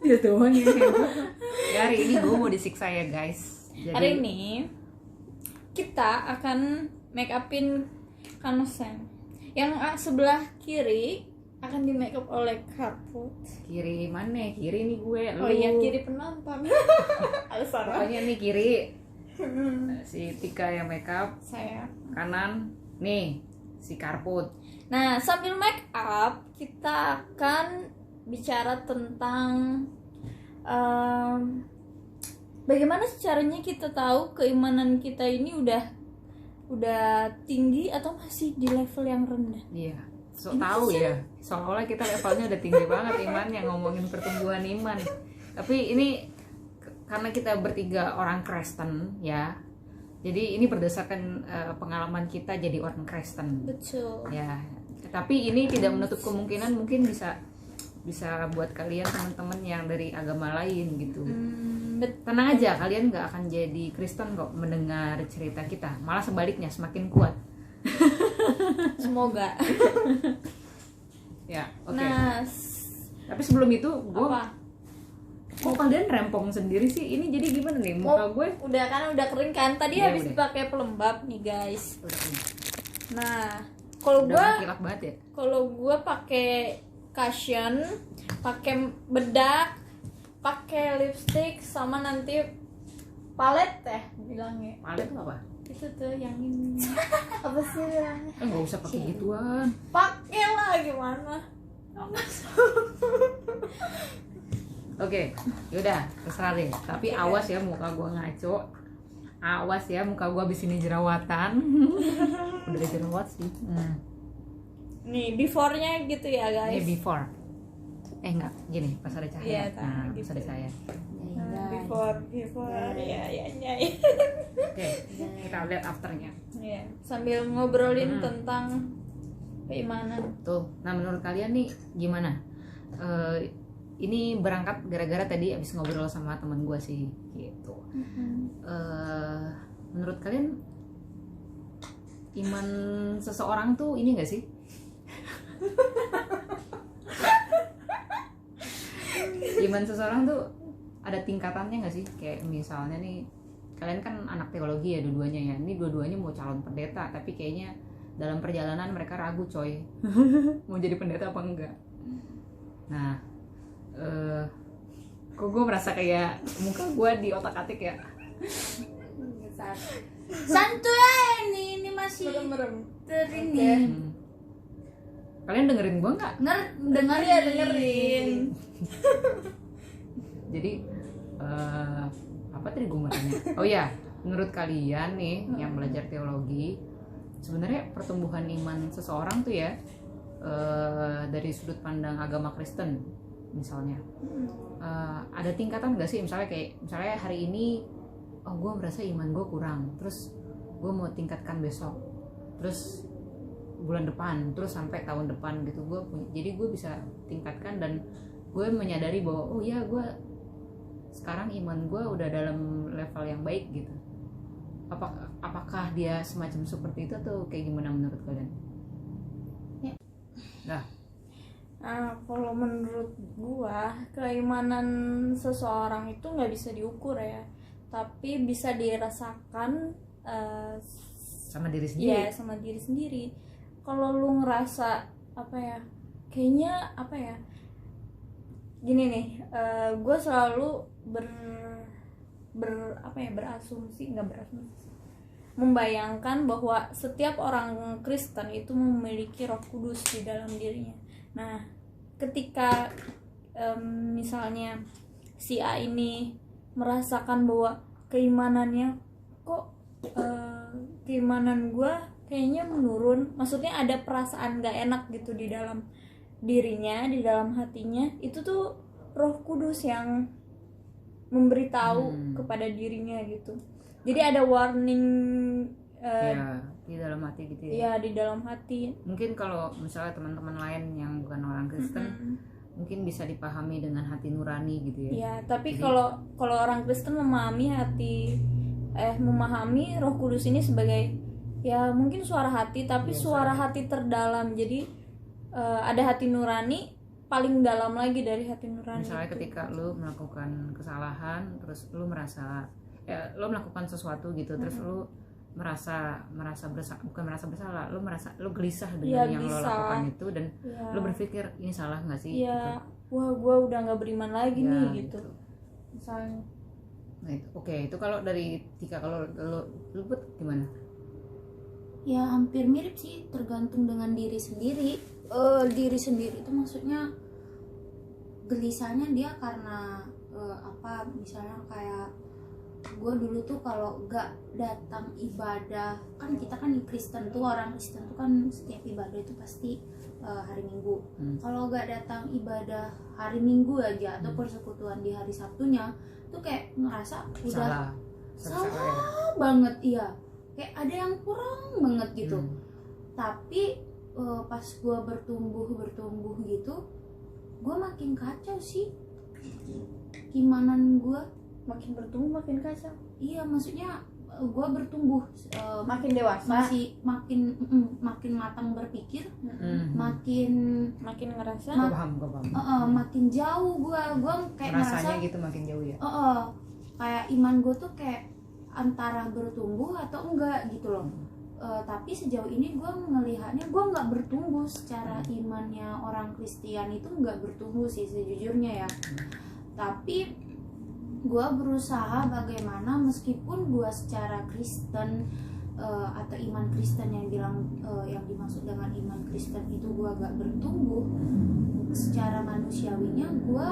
Dia doang ya. Ya, hari ini gue mau disiksa ya guys. Jadi, Hari ini kita akan make upin Kanosen. Yang sebelah kiri akan di make up oleh Karput. kiri mana? Kiri nih gue. Oh lu. iya, kiri penonton. Alasan Pokoknya nih kiri si Tika yang makeup, saya. kanan nih si Karput. Nah, sambil make up kita akan bicara tentang bagaimana caranya kita tahu keimanan kita ini udah tinggi atau masih di level yang rendah. Iya, tahu ya. Soalnya kita levelnya udah tinggi banget iman yang ngomongin pertumbuhan iman. Tapi ini karena kita bertiga orang Kristen ya. Jadi ini berdasarkan pengalaman kita jadi orang Kristen. Betul. Ya. Tapi ini tidak menutup kemungkinan mungkin bisa buat kalian teman-teman yang dari agama lain gitu. Tenang aja, kalian nggak akan jadi Kristen kok mendengar cerita kita. Malah sebaliknya semakin kuat. Semoga. Ya, oke. Nah, Tapi sebelum itu, gue apa? kok kalian rempong sendiri sih? Ini jadi gimana nih? Muka gue Udah kering kan? Tadi Ya, habis udah. pakai pelembab nih, guys. udah Nah, kalau udah gua kilap banget ya. kalau gue pakai cushion, pakai bedak, pakai lipstick, sama nanti palet teh bilangnya. Palet tuh apa? Itu tuh yang ini. Apa sih bilangnya? Nggak usah pakai gituan. Pakai lah, gimana? Oke, yaudah terserah deh. Tapi awas ya muka gue ngaco. Awas ya muka gue abis ini jerawatan. Udah ada jerawat sih. Nih, before-nya gitu ya, Ini guys. before. Enggak, gini pas ada cahaya. Iya, Nah, gitu. pas ada cahaya. Before ya. Oke, kita lihat afternya. Iya, sambil ngobrolin tentang keimanan. Tuh, nah menurut kalian nih gimana? Ini berangkat gara-gara tadi abis ngobrol sama teman gue sih, gitu. Menurut kalian iman seseorang tuh ini gak sih? Iman seseorang tuh ada tingkatannya gak sih? Kayak misalnya nih, kalian kan anak teologi ya dua-duanya ya. Ini dua-duanya mau calon pendeta, tapi kayaknya dalam perjalanan mereka ragu coy. Mau jadi pendeta apa enggak. Nah, kok gue merasa kayak muka gue di otak-atik ya. Santuy, ini masih Hmm. teringin. Kalian dengerin gue nggak? Dengerin. Jadi apa tadi gue mau tanya? Oh ya, menurut kalian nih yang belajar teologi, sebenarnya pertumbuhan iman seseorang tuh ya dari sudut pandang agama Kristen misalnya, ada tingkatan nggak sih? Misalnya hari ini, oh gue merasa iman gue kurang, terus gue mau tingkatkan besok, terus bulan depan, terus sampai tahun depan gitu. Jadi gue bisa tingkatkan dan gue menyadari bahwa oh ya gue sekarang iman gue udah dalam level yang baik gitu. Apakah dia semacam seperti itu atau kayak gimana menurut kalian? Ya. Nah, Kalau menurut gua keimanan seseorang itu nggak bisa diukur ya, tapi bisa dirasakan sama diri sendiri. ya sama diri sendiri. Kalau lu ngerasa kayaknya gini nih, gue selalu membayangkan bahwa setiap orang Kristen itu memiliki Roh Kudus di dalam dirinya. Nah, ketika misalnya si A ini merasakan bahwa keimanannya kok keimanan gue kayaknya menurun, maksudnya ada perasaan gak enak gitu di dalam dirinya, di dalam hatinya, itu tuh Roh Kudus yang memberitahu kepada dirinya gitu. Jadi ada warning ya di dalam hati gitu ya. Iya, di dalam hati. Mungkin kalau misalnya teman-teman lain yang bukan orang Kristen mungkin bisa dipahami dengan hati nurani gitu ya. Iya, tapi kalau orang Kristen memahami Roh Kudus ini sebagai ya mungkin suara hati, tapi suara hati terdalam. Jadi ada hati nurani, paling dalam lagi dari hati nurani. Misalnya itu. ketika lu melakukan kesalahan, terus lu merasa lu melakukan sesuatu gitu, terus lu merasa bukan merasa bersalah, lu gelisah dengan yang lo gelisah. lakukan itu, dan Ya. lu berpikir ini salah nggak sih? Iya, Gitu. wah gue udah nggak beriman lagi Ya, nih gitu. Misalnya. Nah itu oke, itu kalau dari Tika, kalau lu buat gimana? Ya hampir mirip sih, tergantung dengan diri sendiri. Diri sendiri itu maksudnya gelisahnya dia karena apa, misalnya kayak gue dulu tuh kalau gak datang ibadah, kan kita kan Kristen tuh, orang Kristen tuh kan setiap ibadah itu pasti hari Minggu. Kalau gak datang ibadah hari Minggu aja atau persekutuan di hari Sabtunya tuh kayak ngerasa udah salah banget, iya, kayak ada yang kurang banget gitu. Tapi pas gue bertumbuh gitu, gue makin kacau sih keimanan gue. Makin bertumbuh makin kacau. Iya, maksudnya gue bertumbuh Makin dewasa. masih makin matang berpikir, makin ngerasa. Gue paham. makin jauh gue kayak Rasanya ngerasa gitu makin jauh ya. kayak iman gue tuh kayak antara bertumbuh atau enggak gitu loh. Tapi sejauh ini gue ngelihatnya gue nggak bertumbuh secara imannya. Orang Kristen itu nggak bertumbuh sih sejujurnya ya. Tapi gue berusaha bagaimana meskipun gue secara Kristen atau iman Kristen yang dimaksud dengan iman Kristen itu gue gak bertumbuh, secara manusiawinya gue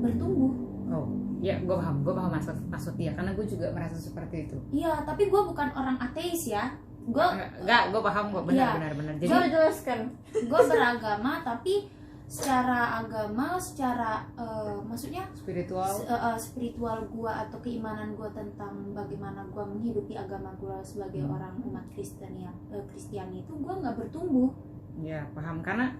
bertumbuh. Oh ya, gue paham maksud dia, karena gue juga merasa seperti itu. Iya, tapi gue bukan orang ateis ya. Gue paham kok, benar. Jadi Gue jelaskan. gue beragama, tapi secara agama, secara maksudnya spiritual gue atau keimanan gue tentang bagaimana gue menghidupi agama gue sebagai orang umat Kristen ya, Kristiani itu gue nggak bertumbuh. ya paham, karena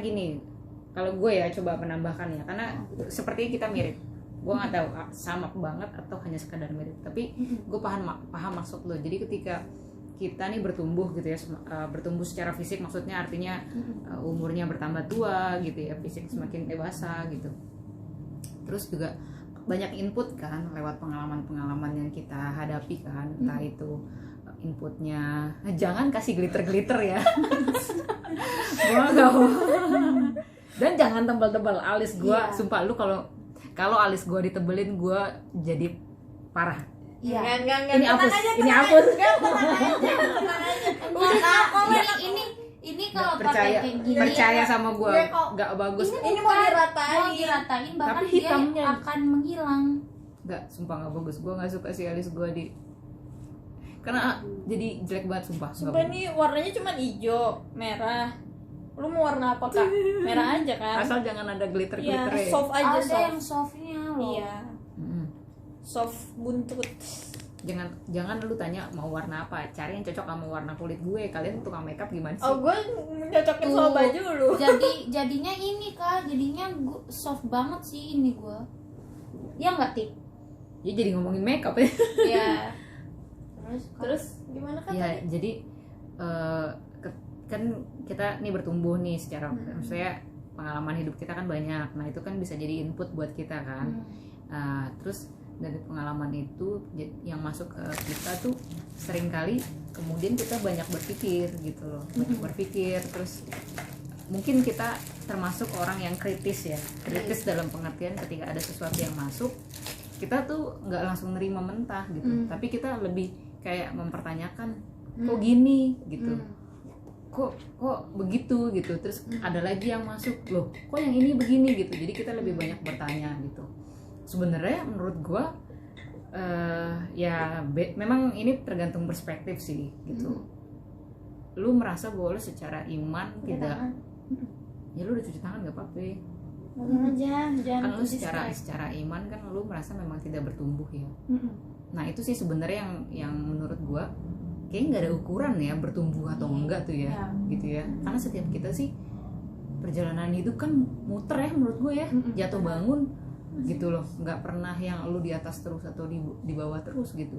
gini, kalau gue ya coba menambahkan ya, karena sepertinya kita mirip. Gue nggak tahu sama banget atau hanya sekadar mirip, tapi gue paham maksud lo. Jadi ketika kita nih bertumbuh gitu ya, bertumbuh secara fisik, maksudnya artinya umurnya bertambah tua gitu ya, fisik semakin dewasa gitu. Terus juga banyak input kan lewat pengalaman yang kita hadapi kan, entah itu inputnya, jangan kasih glitter ya. Gua nggak mau. Dan jangan tebal-tebal alis gua, sumpah lu kalau alis gua ditebelin gua jadi parah. Iya. Ini hapus. Ini kalau percaya pakai kayak gini, percaya sama gua, nggak bagus. Ini mau diratain bahkan Tapi dia hitamnya akan menghilang. Nggak, sumpah nggak bagus. Gua nggak suka sih alis gua karena jadi jelek banget, sumpah. Sumpah ini warnanya cuma hijau, merah. Lu mau warna apa kak? Merah aja kan? Asal jangan ada glitter Iya, ya. soft aja. Ada soft. yang softnya loh. Iya, soft buntut. Jangan lu tanya mau warna apa, cari yang cocok sama warna kulit gue. Kalian tukang makeup gimana sih? Oh, gue mencocokin sama baju lu. Jadinya ini kak, jadinya soft banget sih ini gue. Ya nggak Tik? Ya jadi ngomongin makeup ya. Iya. Terus gimana kan? Ya jadi kan kita nih bertumbuh nih secara maksudnya pengalaman hidup kita kan banyak. Nah itu kan bisa jadi input buat kita kan. Terus dari pengalaman itu yang masuk ke kita tuh seringkali kemudian kita banyak berpikir gitu loh, banyak berpikir. Terus mungkin kita termasuk orang yang kritis ya, kritis dalam pengertian ketika ada sesuatu yang masuk kita tuh nggak langsung nerima mentah gitu, tapi kita lebih kayak mempertanyakan kok gini gitu, kok begitu gitu. Terus ada lagi yang masuk, loh kok yang ini begini gitu. Jadi kita lebih banyak bertanya gitu. Sebenarnya menurut gue memang ini tergantung perspektif sih gitu. Lu merasa bahwa lu secara iman tidak, ya lu udah cuci tangan nggak apa-apa. Kan lu secara iman kan lu merasa memang tidak bertumbuh ya. Nah itu sih sebenarnya yang menurut gue kayaknya nggak ada ukuran ya bertumbuh atau enggak tuh ya, gitu ya. Karena setiap kita sih perjalanan hidup kan muter ya menurut gue ya, jatuh bangun gitu loh, nggak pernah yang lu di atas terus atau di bawah terus gitu.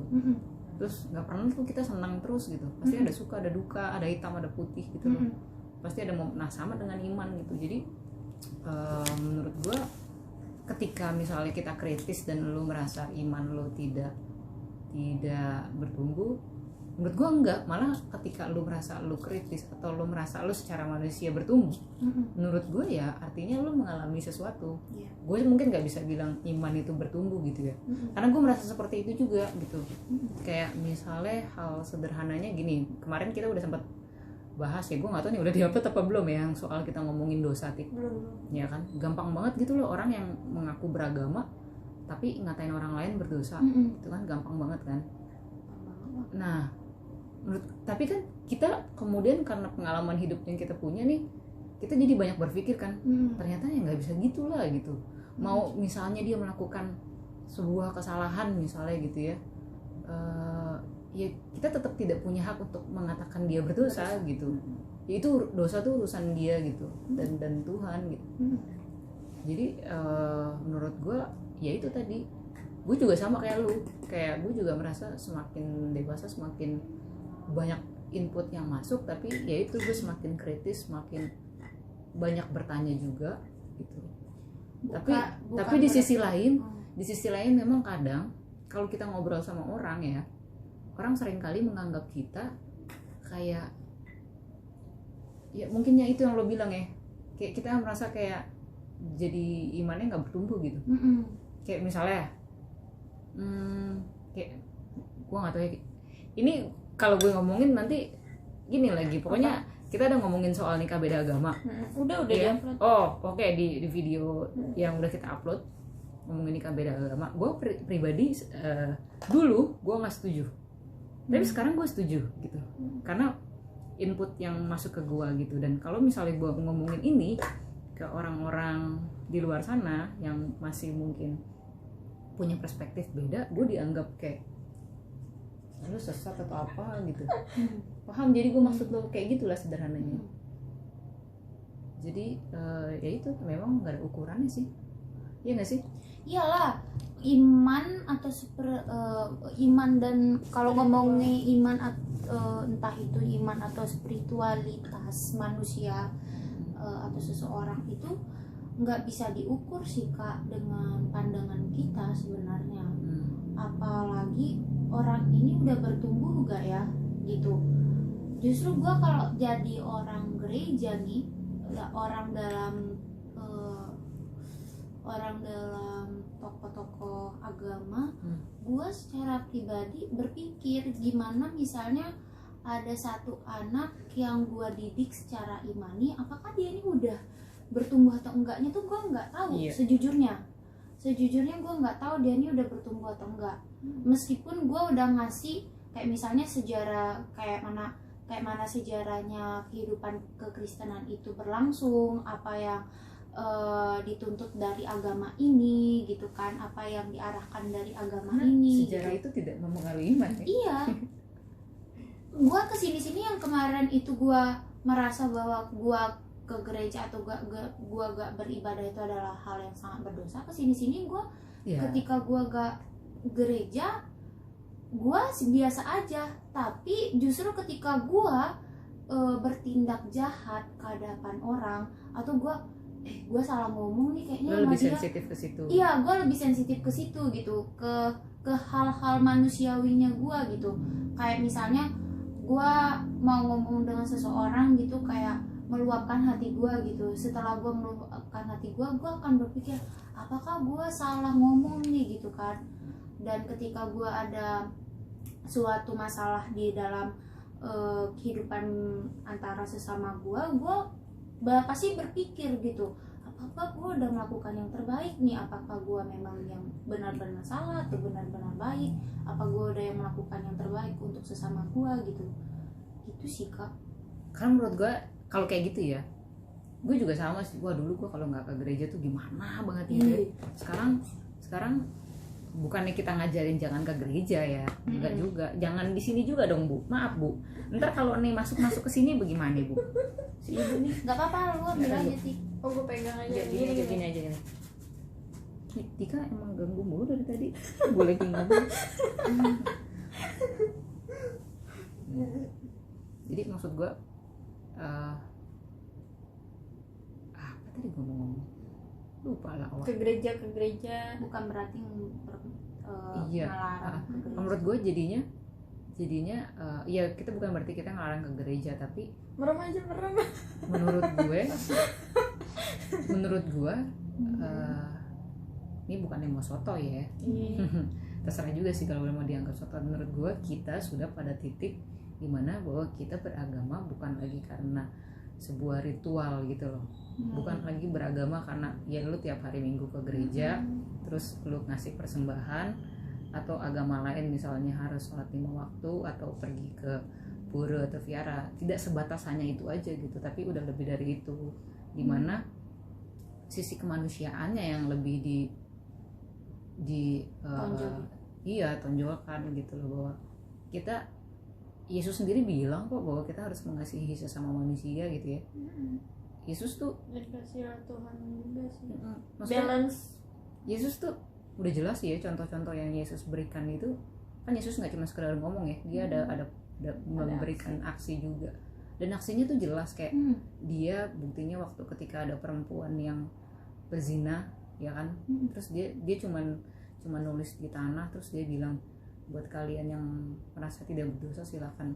Terus nggak pernah tuh kita senang terus gitu, pasti ada suka ada duka, ada hitam ada putih gitu loh, pasti ada. Nah sama dengan iman gitu. Jadi menurut gue ketika misalnya kita kritis dan lu merasa iman lu tidak bertumbuh, menurut gue enggak, malah ketika lu merasa lu kritis atau lu merasa lu secara manusia bertumbuh, menurut gue ya artinya lu mengalami sesuatu. Gue mungkin nggak bisa bilang iman itu bertumbuh gitu ya, karena gue merasa seperti itu juga gitu. Kayak misalnya hal sederhananya gini, kemarin kita udah sempat bahas ya, gue nggak tahu nih udah diupload apa belum ya, yang soal kita ngomongin dosa belum. ya kan, gampang banget gitu loh orang yang mengaku beragama tapi ngatain orang lain berdosa, itu kan gampang banget kan. Nah tapi kan kita kemudian karena pengalaman hidup yang kita punya nih, kita jadi banyak berpikir kan, ternyata ya nggak bisa gitulah gitu. Mau misalnya dia melakukan sebuah kesalahan misalnya gitu ya, ya kita tetap tidak punya hak untuk mengatakan dia berdosa gitu. Ya, itu dosa tuh urusan dia gitu dan Tuhan gitu. Jadi menurut gue ya itu tadi, gue juga sama kayak lu, kayak gue juga merasa semakin dewasa semakin banyak input yang masuk, tapi ya itu gue semakin kritis, semakin banyak bertanya juga gitu. Tapi di sisi lain memang kadang kalau kita ngobrol sama orang ya, orang seringkali menganggap kita kayak ya mungkinnya itu yang lo bilang ya, kayak kita merasa kayak jadi imannya nggak bertumbuh gitu. Kayak misalnya kayak gue nggak tahu ya, ini kalau gue ngomongin nanti gini lagi, pokoknya kita ada ngomongin soal nikah beda agama. Udah ya? di-upload. Oke, di video yang udah kita upload ngomongin nikah beda agama, gue pribadi dulu gue nggak setuju, tapi sekarang gue setuju gitu, karena input yang masuk ke gue gitu. Dan kalau misalnya gue ngomongin ini ke orang-orang di luar sana yang masih mungkin punya perspektif beda, gue dianggap kayak lu sesat atau apa gitu. Paham? Jadi gue maksud lo kayak gitulah sederhananya. Jadi ya itu memang nggak ada ukurannya sih, iya nggak sih? Iyalah, iman atau iman, dan kalau ngomongin iman entah itu iman atau spiritualitas manusia atau seseorang itu nggak bisa diukur sih Kak dengan pandangan kita sebenarnya. Apalagi orang ini udah bertumbuh gak ya gitu. Justru gue kalau jadi orang gereja nih, orang dalam tokoh-tokoh agama, gue secara pribadi berpikir gimana misalnya ada satu anak yang gue didik secara imani, apakah dia ini udah bertumbuh atau enggaknya tuh gue nggak tahu. Sejujurnya gue nggak tahu dia ini udah bertumbuh atau enggak. Meskipun gue udah ngasih kayak misalnya sejarah kayak mana sejarahnya kehidupan kekristenan itu berlangsung, apa yang dituntut dari agama ini gitu kan, apa yang diarahkan dari agama ini. Sejarah gitu. itu tidak mempengaruhi iman ya? Iya. Gue kesini-sini yang kemarin itu gue merasa bahwa gue ke gereja atau gue gak beribadah itu adalah hal yang sangat berdosa. Kesini-sini gue ketika gue gak gereja, gue biasa aja. Tapi justru ketika gue bertindak jahat ke hadapan orang, atau gue salah ngomong nih kayaknya lo sama lebih dia, sensitif ke situ. iya gue lebih sensitif ke situ gitu, ke hal-hal manusiawinya gue gitu. Kayak misalnya gue mau ngomong dengan seseorang gitu, kayak meluapkan hati gue gitu. Setelah gue meluapkan hati gue akan berpikir apakah gue salah ngomong nih gitu kan. Dan ketika gue ada suatu masalah di dalam kehidupan antara sesama gue pasti berpikir gitu, apakah gue udah melakukan yang terbaik nih, apakah gue memang yang benar-benar salah atau benar-benar baik, apa gue udah yang melakukan yang terbaik untuk sesama gue gitu. Gitu sih Kak. Karena menurut gue kalau kayak gitu ya, gue juga sama sih. Gue dulu kalau nggak ke gereja tuh gimana banget gitu ya. Sekarang bukannya kita ngajarin jangan ke gereja ya, enggak juga, jangan di sini juga dong Bu, maaf Bu, ntar kalau nih masuk ke sini bagaimana Bu? Si ibu nih Gak apa-apa, lu ambil aja sih. Oh, gue pegang aja. Gini aja. Tika emang ganggu mulu dari tadi. Gue lagi ngomong. Jadi maksud gue apa tadi gue ngomong? lupa lah. ke gereja bukan berarti Iya. melarang ke gereja. Menurut gue jadinya ya kita bukan berarti kita ngelarang ke gereja, tapi merem aja menurut gue ini bukannya mau soto ya. Iya. Terserah juga sih kalau mau dianggap soto. Menurut gue kita sudah pada titik dimana bahwa kita beragama bukan lagi karena sebuah ritual gitu loh, bukan lagi beragama karena ya lu tiap hari Minggu ke gereja terus lu ngasih persembahan, atau agama lain misalnya harus sholat 5 waktu atau pergi ke pura atau viara. Tidak sebatas hanya itu aja gitu, tapi udah lebih dari itu, dimana sisi kemanusiaannya yang lebih tonjolkan gitu loh, bahwa kita, Yesus sendiri bilang kok bahwa kita harus mengasihi sesama manusia gitu ya. Yesus tuh Dikasih Tuhan juga sih. maksudnya Balance. Yesus tuh udah jelas ya, contoh-contoh yang Yesus berikan itu kan, Yesus nggak cuma sekedar ngomong ya, dia ada memberikan aksi juga, dan aksinya tuh jelas kayak dia buktinya waktu ketika ada perempuan yang berzina ya kan, terus dia cuma nulis di tanah, terus dia bilang buat kalian yang merasa tidak berdosa silakan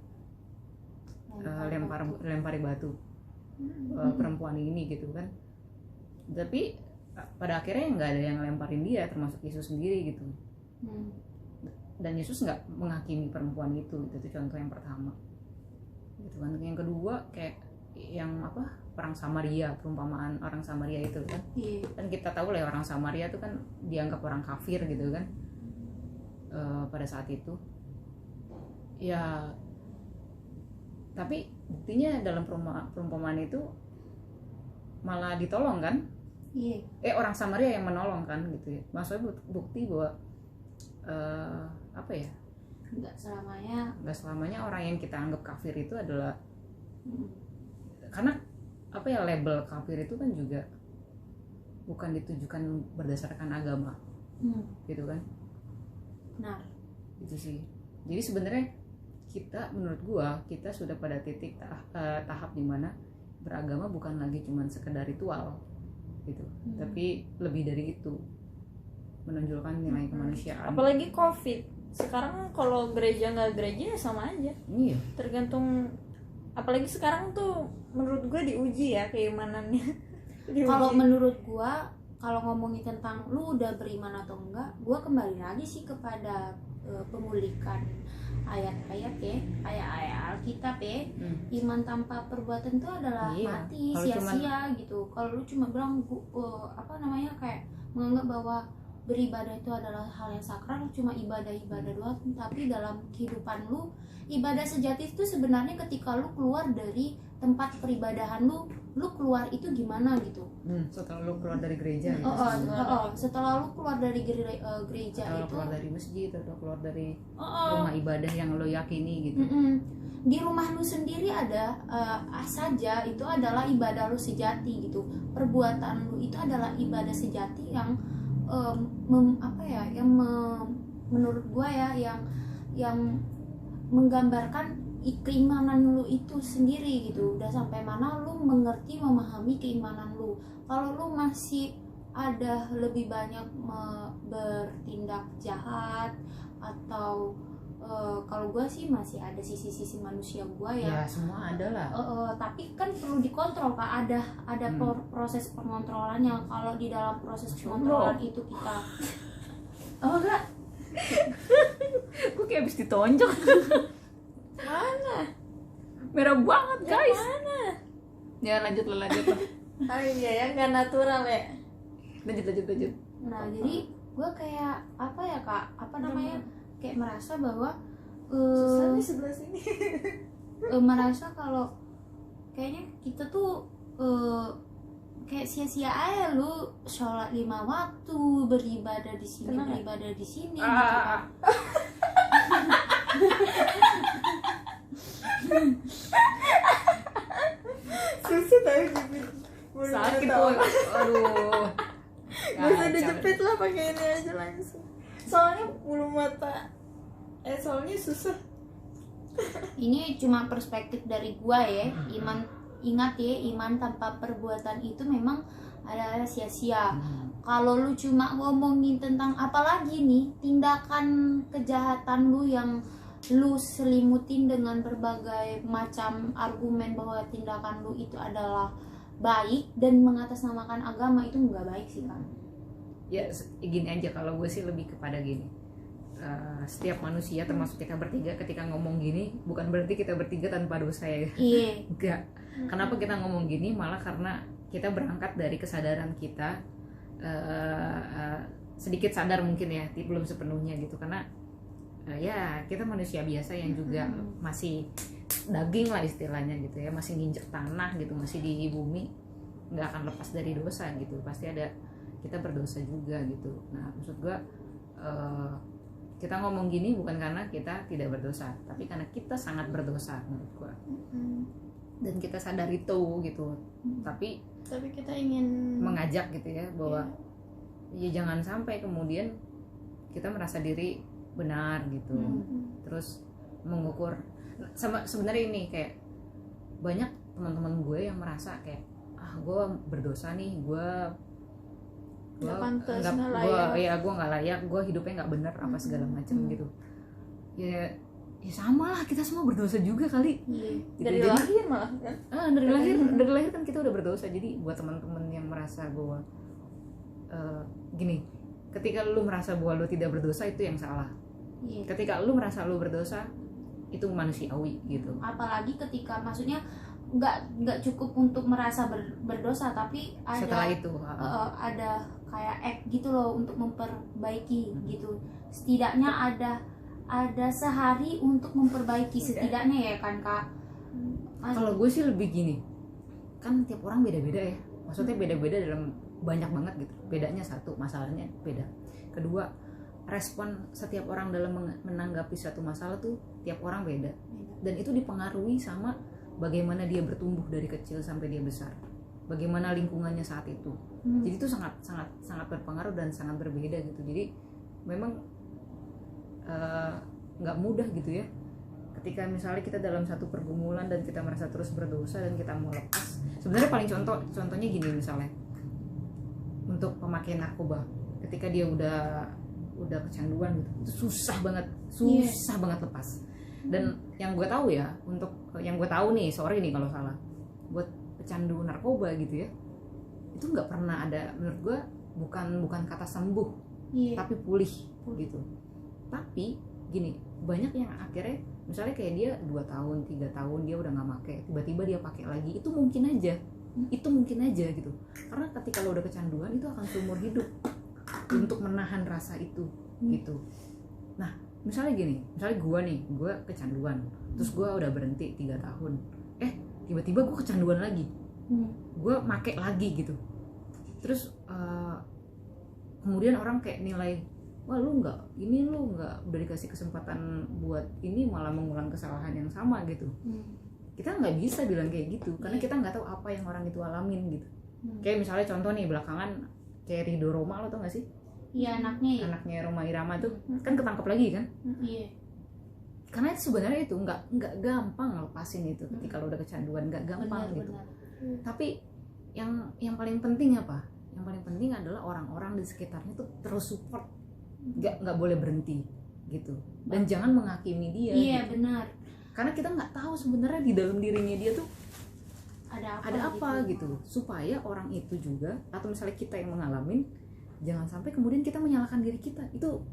lempari batu perempuan ini gitu kan. Tapi pada akhirnya nggak ada yang lemparin dia, termasuk Yesus sendiri gitu. Dan Yesus nggak menghakimi perempuan itu contoh yang pertama gitu kan. Yang kedua kayak yang perang Samaria, perumpamaan orang Samaria itu kan. Dan kita tahu lah orang Samaria itu kan dianggap orang kafir gitu kan pada saat itu ya, tapi buktinya dalam perumpamaan itu malah ditolong kan. Orang Samaria yang menolong kan gitu ya. Maksudnya bukti bahwa nggak selamanya orang yang kita anggap kafir itu adalah karena label kafir itu kan juga bukan ditujukan berdasarkan agama gitu kan. Benar. Itu sih. Jadi sebenarnya menurut gua kita sudah pada titik tahap dimana beragama bukan lagi cuma sekedar ritual gitu, tapi lebih dari itu, menonjolkan nilai kemanusiaan. Apalagi COVID sekarang, kalau gereja nggak gereja ya sama aja. Iya. Tergantung, apalagi sekarang tuh menurut gue diuji ya keimanannya. Kalau menurut gua, kalau ngomongin tentang lu udah beriman atau enggak, gua kembali lagi sih kepada pemulikan ayat-ayat ya, ayat-ayat Alkitab ya. Iman tanpa perbuatan itu adalah mati, sia-sia gitu. Kalau lu cuma bilang kayak menganggap bahwa beribadah itu adalah hal yang sakral, cuma ibadah doang, tapi dalam kehidupan lu, ibadah sejati itu sebenarnya ketika lu keluar dari tempat peribadahan lu keluar itu gimana gitu. Setelah lu keluar dari gereja gitu. Setelah lu keluar dari gereja atau itu, keluar dari masjid atau keluar dari rumah ibadah yang lu yakini gitu. Di rumah lu sendiri ada saja itu adalah ibadah lu sejati gitu. Perbuatan lu itu adalah ibadah sejati yang menurut gua ya yang menggambarkan keimanan lu itu sendiri gitu. Udah sampai mana lu mengerti, memahami keimanan lu. Kalau lu masih ada lebih banyak bertindak jahat atau kalau gue sih masih ada sisi-sisi manusia gue ya semua ada lah. Tapi kan perlu dikontrol Kak, ada proses pengontrolannya. Kalau di dalam proses pengontrolan itu kita enggak gue kayak habis ditonjok. Mana? Merah banget guys. Mana? Ya lanjut lah. Oh iya ya, nggak natural ya. Lanjut. Nah jadi gue kayak kayak merasa bahwa susah nih sebelah sini. Merasa kalau kayaknya kita tuh kayak sia-sia aja lu sholat 5 waktu, beribadah di sini, beribadah di sini. Susah tapi jepit. Sakit tuh. Aduh. Gak usah dijepit lah, pakai ini aja langsung. Soalnya bulu mata. Soalnya susah. Ini cuma perspektif dari gua ya. Ingat ya, iman tanpa perbuatan itu memang ada sia-sia. Kalau lu cuma ngomongin tentang apalagi nih tindakan kejahatan lu yang lu selimutin dengan berbagai macam argumen bahwa tindakan lu itu adalah baik dan mengatasnamakan agama, itu nggak baik sih kan. Ya gini aja, kalau gue sih lebih kepada gini, setiap manusia termasuk kita bertiga ketika ngomong gini bukan berarti kita bertiga tanpa dosa ya. Iya. Enggak. Kenapa kita ngomong gini? Malah karena kita berangkat dari kesadaran kita, sedikit sadar mungkin ya, belum sepenuhnya gitu, karena ya kita manusia biasa yang juga masih daging lah istilahnya gitu ya, masih nginjek tanah gitu, masih di bumi, nggak akan lepas dari dosa gitu, pasti ada, kita berdosa juga gitu. Nah maksud gua, kita ngomong gini bukan karena kita tidak berdosa, tapi karena kita sangat berdosa menurut gua, dan kita sadar itu gitu. Tapi kita ingin mengajak gitu ya bahwa ya jangan sampai kemudian kita merasa diri benar gitu, terus mengukur sama. Sebenarnya ini kayak banyak teman-teman gue yang merasa kayak gue berdosa nih, gue nggak layak, gue hidupnya nggak benar apa segala macam gitu. Ya sama lah, kita semua berdosa juga kali. Gitu. Dari lahir malah kan? Dari lahir kan kita udah berdosa. Jadi buat teman-teman yang merasa bahwa gini, ketika lu merasa bahwa lu tidak berdosa itu yang salah. Ketika lu merasa lu berdosa itu manusiawi gitu. Apalagi ketika maksudnya nggak cukup untuk merasa berdosa, tapi ada setelah itu ada kayak act gitu loh untuk memperbaiki gitu. Setidaknya ada sehari untuk memperbaiki setidaknya ya kan Kak. Kalau gue sih lebih gini, kan tiap orang beda-beda ya, maksudnya beda-beda dalam banyak banget gitu. Bedanya satu, masalahnya beda. Kedua, respon setiap orang dalam menanggapi satu masalah tuh tiap orang beda, dan itu dipengaruhi sama bagaimana dia bertumbuh dari kecil sampai dia besar, bagaimana lingkungannya saat itu. Jadi itu sangat berpengaruh dan sangat berbeda gitu. Jadi memang nggak mudah gitu ya, ketika misalnya kita dalam satu pergumulan dan kita merasa terus berdosa dan kita mau lepas. Sebenarnya paling contohnya gini, misalnya untuk pemakaian narkoba, ketika dia udah kecanduan gitu, itu susah banget lepas. Dan yang gue tahu ya, untuk yang gue tahu nih, sorry nih kalau salah, buat pecandu narkoba gitu ya, itu nggak pernah ada, menurut gue bukan kata sembuh, tapi pulih gitu. Tapi gini, banyak yang akhirnya misalnya kayak dia 2 tahun 3 tahun dia udah nggak pakai, tiba-tiba dia pakai lagi, itu mungkin aja gitu, karena ketika lo udah kecanduan itu akan seumur hidup untuk menahan rasa itu gitu. Nah misalnya gini, misalnya gue kecanduan, terus gue udah berhenti 3 tahun, tiba-tiba gue kecanduan lagi, gue pakai lagi gitu, terus kemudian orang kayak nilai, wah lu nggak udah dikasih kesempatan buat ini malah mengulang kesalahan yang sama gitu. Kita nggak bisa bilang kayak gitu, karena kita nggak tahu apa yang orang itu alamin gitu. Kayak misalnya contoh nih, belakangan kayak Ridho Roma, lo tau nggak sih? Iya, anaknya Roma Irama tuh kan ketangkep lagi kan? Iya. Karena itu sebenarnya itu nggak gampang lepasin itu ketika lo udah kecanduan, nggak gampang gitu. Tapi yang paling penting apa? Yang paling penting adalah orang-orang di sekitarnya tuh terus support, nggak boleh berhenti gitu, dan jangan menghakimi dia. Iya gitu. benar. Karena kita nggak tahu sebenarnya di dalam dirinya dia tuh ada apa gitu. Supaya orang itu juga, atau misalnya kita yang mengalami, jangan sampai kemudian kita menyalahkan diri kita. Itu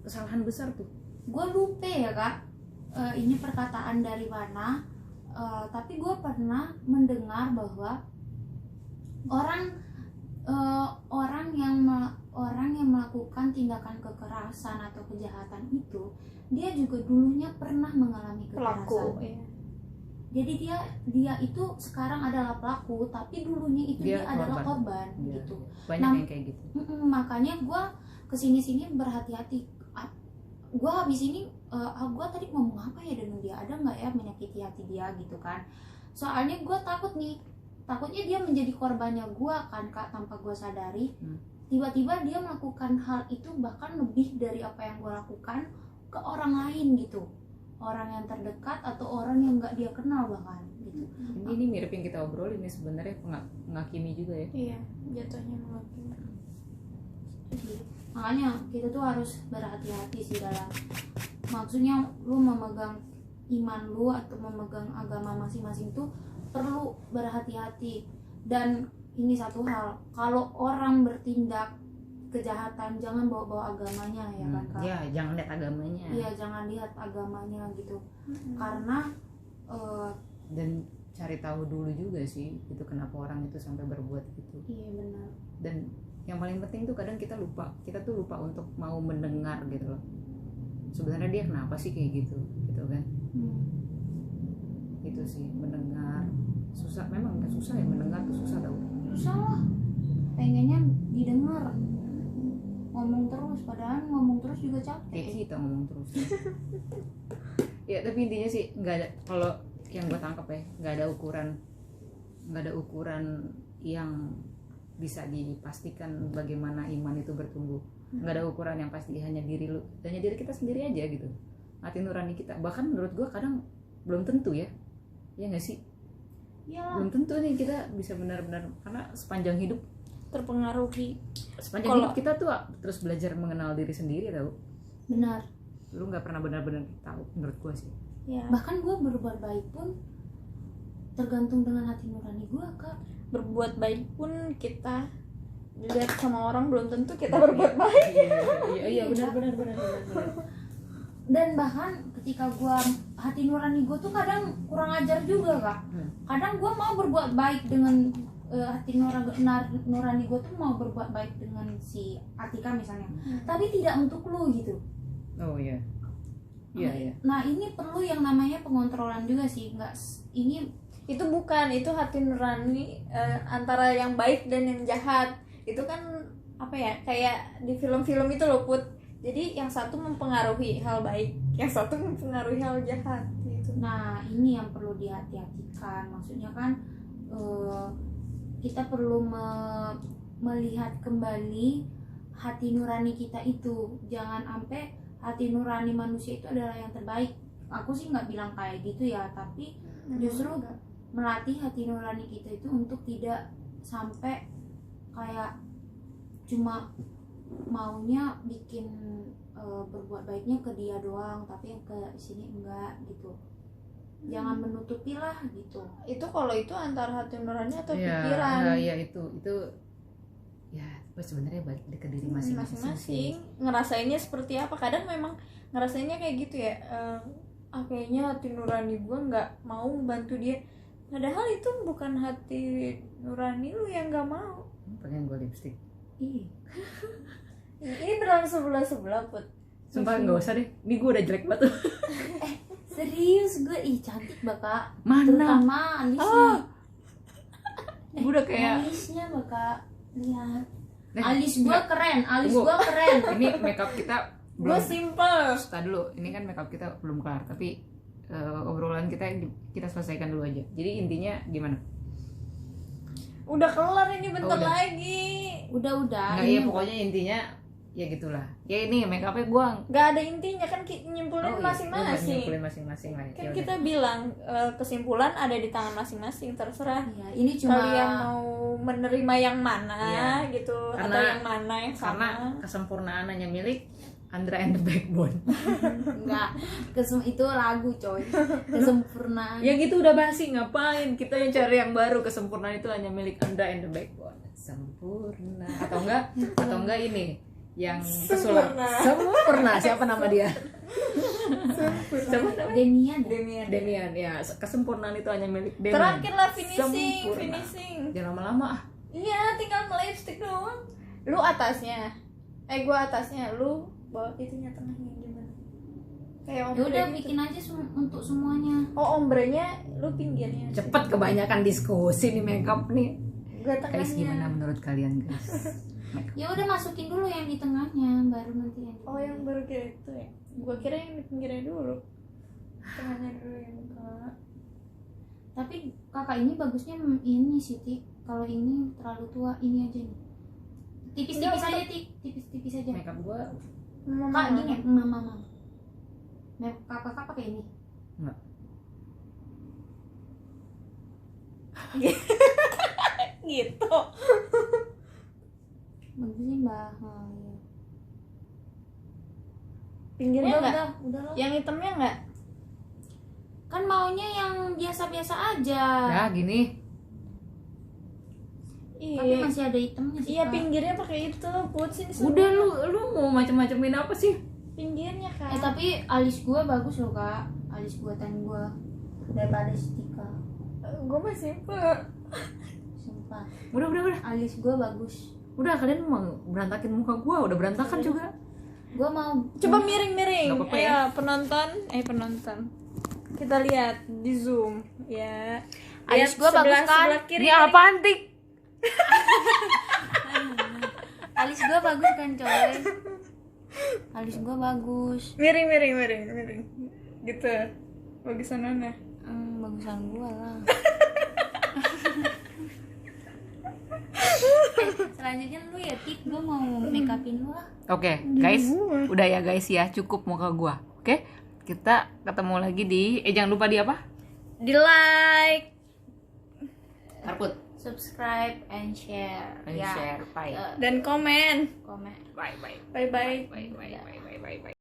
kesalahan besar tuh. Gue lupa ya Kak, ini perkataan dari mana, tapi gue pernah mendengar bahwa orang yang melakukan tindakan kekerasan atau kejahatan itu, dia juga dulunya pernah mengalami kekerasan. Pelaku, ya. Jadi dia itu sekarang adalah pelaku, tapi dulunya itu dia adalah korban gitu. Banyak yang kayak gitu. Makanya gue kesini berhati-hati. Gue habis ini, gue tadi ngomong apa ya dengan dia, ada nggak ya menyakiti hati dia gitu kan? Soalnya gue takutnya dia menjadi korbannya gue kan Kak, tanpa gue sadari. Tiba-tiba dia melakukan hal itu bahkan lebih dari apa yang gue lakukan ke orang lain gitu. orang yang terdekat atau orang yang nggak dia kenal bahkan gitu. Ini mirip yang kita obrolin nih sebenarnya, menghakimi juga ya. Iya, jatuhnya menghakimi. Makanya kita tuh harus berhati-hati sih dalam, maksudnya lu memegang iman lu atau memegang agama masing-masing tuh perlu berhati-hati. Dan ini satu hal, kalau orang bertindak kejahatan jangan bawa-bawa agamanya ya kan Kak? Ya jangan lihat agamanya. Iya, jangan lihat agamanya gitu. Karena Dan cari tahu dulu juga sih itu kenapa orang itu sampai berbuat gitu. iya benar. Dan yang paling penting tuh kadang kita tuh lupa untuk mau mendengar gitu loh. Sebenarnya dia kenapa sih kayak gitu kan. Itu sih, mendengar susah, memang susah ya, mendengar tuh susah tau. Susah lah, pengennya didengar, ngomong terus, padahal ngomong terus juga capek. Kayak kita ngomong terus ya. Tapi intinya sih nggak ada, kalau yang gue tangkap ya, nggak ada ukuran yang bisa dipastikan bagaimana iman itu bertumbuh. Nggak ada ukuran yang pasti, hanya diri kita sendiri aja gitu, hati nurani kita. Bahkan menurut gue kadang belum tentu ya nggak sih? Ya. Belum tentu nih kita bisa benar-benar, karena sepanjang hidup hidup kita tuh terus belajar mengenal diri sendiri tau. Benar. Lu nggak pernah benar-benar tahu menurut gue sih. Ya. Bahkan gue berbuat baik pun tergantung dengan hati nurani gue Kak. Berbuat baik pun kita dilihat sama orang belum tentu kita berbuat baik. Iya benar. Dan bahkan ketika gue, hati nurani gue tuh kadang kurang ajar juga Kak. Kadang gue mau berbuat baik dengan hati nurani gue tuh mau berbuat baik dengan si Atika misalnya, tapi tidak untuk lu gitu. Oh iya. Iya. Nah ini perlu yang namanya pengontrolan juga sih, nggak ini Itu bukan, itu hati nurani antara yang baik dan yang jahat. Itu kan apa ya, kayak di film-film itu loh Put. Jadi yang satu mempengaruhi hal baik, yang satu mempengaruhi hal jahat gitu. Nah ini yang perlu dihati-hatikan. Maksudnya kan kita perlu melihat kembali hati nurani kita itu. Jangan sampai hati nurani manusia itu adalah yang terbaik. Aku sih nggak bilang kayak gitu ya, tapi justru melatih hati nurani kita itu untuk tidak sampai kayak cuma maunya bikin berbuat baiknya ke dia doang, tapi yang ke sini enggak gitu. Jangan menutupi lah gitu. Itu kalau itu antara hati nurani atau pikiran. Iya itu ya sebenarnya balik ke diri masing-masing. Ngerasainnya seperti apa? Kadang memang ngerasainnya kayak gitu ya. Kayaknya hati nurani gue nggak mau bantu dia. Padahal itu bukan hati nurani lu yang nggak mau. Pengen gue lipstick. Ih. Ini beneran sebelah Put. Sumpah nggak usah deh. Ini gue udah jelek banget. Serius gue, cantik Baka. Mana? Terutama alisnya. Gue udah kayak Alisnya Baka, lihat. Nah, Alis gue keren, alis gue keren. Ini makeup kita Gue belum. simple. Tadi dulu, ini kan makeup kita belum kelar, tapi obrolan kita selesaikan dulu aja. Jadi intinya gimana? Udah kelar ini bentar udah. Lagi. Udah. Nggak, iya pokoknya intinya ya gitulah. Ya ini makeupnya gue Gak ada intinya kan, nyimpulin masing-masing. nyimpulin masing-masing lah. Kan Ya kita bilang kesimpulan ada di tangan masing-masing, terserah Ya, ini cuma kalian mau menerima yang mana gitu, Karena- atau yang mana yang karena sama. kesempurnaan hanya milik Andra and the Backbone. enggak itu lagu coy. Kesempurnaan. Ya gitu udah basi, ngapain kita yang cari yang baru? Kesempurnaan itu hanya milik Andra and the Backbone. Sempurna atau enggak ini yang pesulap sempurna, siapa nama dia? Siapa namanya? Demian ya. Kesempurnaan itu hanya milik Demian. Terakhir lah finishing. Sempurna. Jangan lama-lama ah. Iya, tinggal melipstick doang. Lu atasnya, gua atasnya, lu bawah itunya tengahnya gimana? Kayak Ya ombre udah gitu. bikin aja untuk semuanya. Oh, ombrenya lu pinggirnya. Cepet, kebanyakan diskusi nih makeup nih. Gua Guys, gimana tengahnya. menurut kalian guys? Ya udah masukin dulu yang di tengahnya, baru nanti yang. Oh, yang baru kira itu ya. Gua kira yang di pinggirnya dulu. Tengahnya dulu yang enggak. Tapi kakak ini bagusnya ini sih Tik. Kalau ini terlalu tua, ini aja nih. Tipis-tipis Enggak, aja Tik, tipis-tipis aja. Makeup gue Kak gini, mama. kakak pakai ini. Enggak. Gitu. Bagus sih mbak. Iya. Pinggirnya enggak? Udah loh. Yang hitamnya enggak? Kan maunya yang biasa-biasa aja. Ya gini. Tapi Iya. masih ada hitamnya sih. Iya, Kak. pinggirnya pakai itu. Put sini. Udah lu mau macam-macamin apa sih? Pinggirnya kan. Tapi alis gua bagus loh kak. Alis buatan gua daripada Stika. Gue masih pe. Sumpah. Udah. Alis gua bagus. Udah kalian mau berantakin muka gua, udah berantakan juga. Gua mau. Coba miring-miring. Nggak apa-apa Ayo ya. penonton. Kita lihat di zoom ya. Alis Lihat gua bagus kan? sebelah kiri. Ini apaan tik? Alis gua bagus kan coy. Alis gua bagus. Miring. Gitu. Bagusan mana? Bagusan gua lah. Selanjutnya lu ya Tip, gua mau make upin lu lah. Oke, guys, udah ya guys ya, cukup muka gua. Oke, kita ketemu lagi di jangan lupa di apa? Di like. Karput. Subscribe and share. And share, bye. Dan komen. Komen. Bye. Bye bye. Bye.